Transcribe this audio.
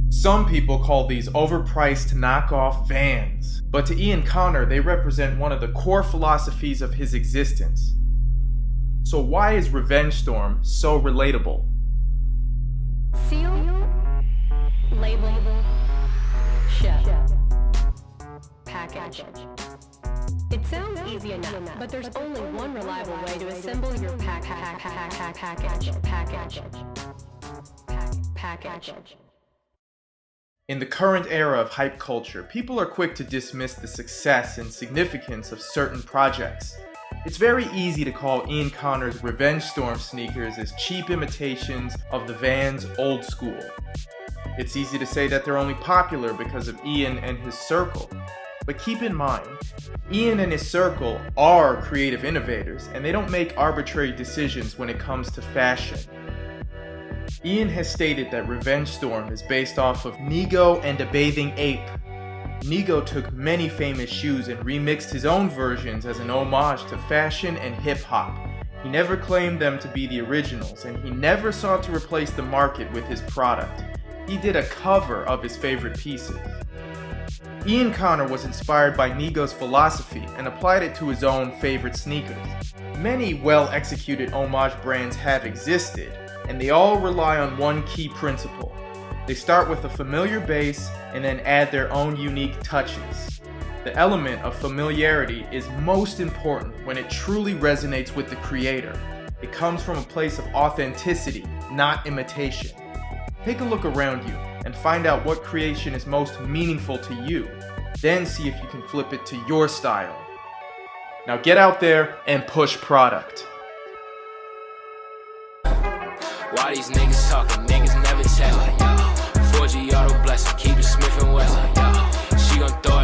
Some people call these overpriced knockoff Vans, but to Ian Connor, they represent one of the core philosophies of his existence. So why is REVENGexSTORM so relatable? Seal, label, ship, package. It sounds easy enough, but there's only one reliable way to assemble your package. In the current era of hype culture, people are quick to dismiss the success and significance of certain projects. It's very easy to call Ian Connor's REVENGexSTORM sneakers as cheap imitations of the Vans Old Skool. It's easy to say that they're only popular because of Ian and his circle. But keep in mind, Ian and his circle are creative innovators, and they don't make arbitrary decisions when it comes to fashion. Ian has stated that REVENGexSTORM is based off of NIGO and A Bathing Ape. NIGO took many famous shoes and remixed his own versions as an homage to fashion and hip-hop. He never claimed them to be the originals, and he never sought to replace the market with his product. He did a cover of his favorite pieces. Ian Connor was inspired by NIGO's philosophy and applied it to his own favorite sneakers. Many well-executed homage brands have existed, and they all rely on one key principle. They start with a familiar base and then add their own unique touches. The element of familiarity is most important when it truly resonates with the creator. It comes from a place of authenticity, not imitation. Take a look around you and find out what creation is most meaningful to you. Then see if you can flip it to your style. Now get out there and push product. Why these niggas talking? Niggas never tell. 4G auto blessing, keep it Smith and Wesson. She gon' throw